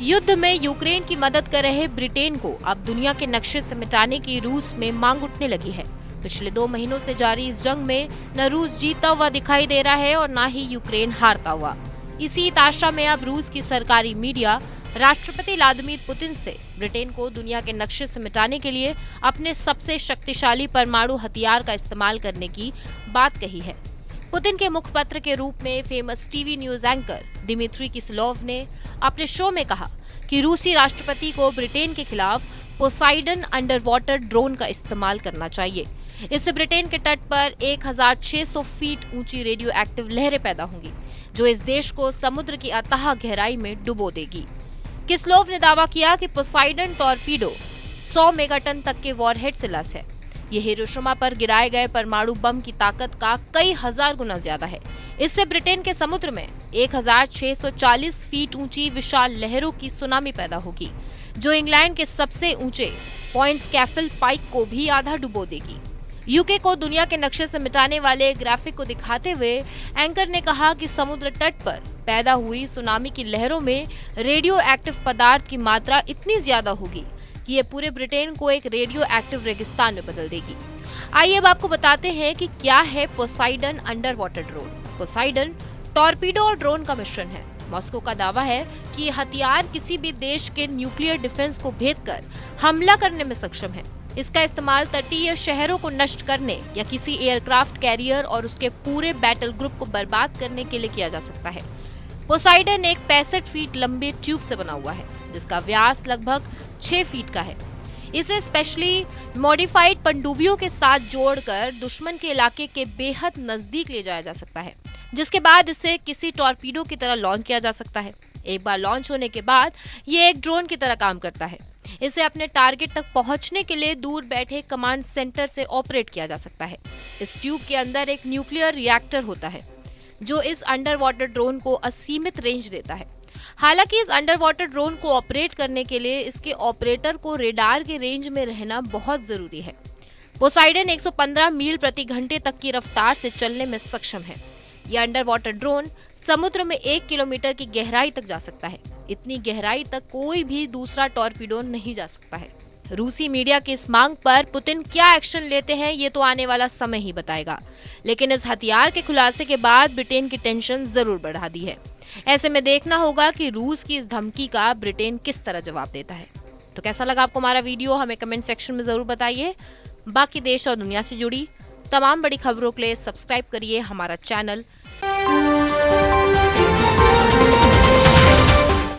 युद्ध में यूक्रेन की मदद कर रहे ब्रिटेन को अब दुनिया के नक्शे से मिटाने की रूस में मांग उठने लगी है। पिछले 2 महीनों से जारी इस जंग में न रूस जीतता हुआ दिखाई दे रहा है और न ही यूक्रेन हारता हुआ। इसी ताशा में अब रूस की सरकारी मीडिया राष्ट्रपति व्लादिमीर पुतिन से ब्रिटेन को दुनिया के नक्शे से मिटाने के लिए अपने सबसे शक्तिशाली परमाणु हथियार का इस्तेमाल करने की बात कही है। पुतिन के मुखपत्र के रूप में famous TV news anchor Dmitry Kiselyov ने अपने शो में कहा कि रूसी राष्ट्रपति को ब्रिटेन के खिलाफ पोसाइडन अंडर वाटर ड्रोन का इस्तेमाल करना चाहिए। इससे ब्रिटेन के तट पर 1600 फीट ऊंची रेडियो एक्टिव लहरें पैदा होंगी, जो इस देश को समुद्र की अथाह गहराई में डुबो देगी। किसलोव ने दावा किया कि पोसाइडन टॉर्पीडो 100 मेगाटन तक के वॉरहेड से लैस है। यह हिरोशिमा पर गिराए गए परमाणु बम की ताकत का कई हजार गुना ज्यादा है। इससे ब्रिटेन के समुद्र में 1640 फीट ऊंची विशाल लहरों की सुनामी पैदा होगी, जो इंग्लैंड के सबसे ऊंचे पॉइंट स्कैफिल पाइक को भी आधा डुबो देगी। यूके को दुनिया के नक्शे से मिटाने वाले ग्राफिक को दिखाते हुए एंकर ने कहा कि समुद्र तट पर पैदा हुई सुनामी की लहरों में रेडियो एक्टिव पदार्थ की मात्रा इतनी ज्यादा होगी कि ये पूरे ब्रिटेन को एक रेडियो एक्टिव रेगिस्तान में बदल देगी। आइए अब आपको बताते हैं कि क्या है Poseidon under water drone. Poseidon torpedo और ड्रोन का मिश्रण है। मॉस्को का दावा है कि ये हथियार किसी भी देश के न्यूक्लियर डिफेंस को भेद कर हमला करने में सक्षम है। इसका इस्तेमाल तटीय शहरों को नष्ट करने या किसी एयरक्राफ्ट कैरियर और उसके पूरे बैटल ग्रुप को बर्बाद करने के लिए किया जा सकता है। पोसाइडन एक 65 फीट लंबे ट्यूब से बना हुआ है, जिसका व्यास लगभग 6 फीट का है। इसे स्पेशली मॉडिफाइड पनडुब्बियों के साथ जोड़कर दुश्मन के इलाके के बेहद नजदीक ले जाया जा सकता है, जिसके बाद इसे किसी टॉर्पीडो की तरह लॉन्च किया जा सकता है। एक बार लॉन्च होने के बाद ये एक ड्रोन की तरह काम करता है। इसे अपने टारगेट तक पहुंचने के लिए दूर बैठे कमांड सेंटर से ऑपरेट किया जा सकता है। इस ट्यूब के अंदर एक न्यूक्लियर रिएक्टर होता है, जो इस अंडर वाटर ड्रोन को असीमित रेंज देता है। हालांकि इस अंडर वाटर ड्रोन को ऑपरेट करने के लिए इसके ऑपरेटर को रेडार के रेंज में रहना बहुत जरूरी है। पोसाइडन 115 मील प्रति घंटे तक की रफ्तार से चलने में सक्षम है। यह अंडर वाटर ड्रोन समुद्र में 1 किलोमीटर की गहराई तक जा सकता है। इतनी गहराई तक कोई भी दूसरा टॉर्पीडो नहीं जा सकता है। रूसी मीडिया की इस मांग पर पुतिन क्या एक्शन लेते हैं, ये तो आने वाला समय ही बताएगा। लेकिन इस हथियार के खुलासे के बाद ब्रिटेन की टेंशन जरूर बढ़ा दी है। ऐसे में देखना होगा कि रूस की इस धमकी का ब्रिटेन किस तरह जवाब देता है। तो कैसा लगा आपको हमारा वीडियो, हमें कमेंट सेक्शन में जरूर बताइए। बाकी देश और दुनिया से जुड़ी तमाम बड़ी खबरों के लिए सब्सक्राइब करिए हमारा चैनल।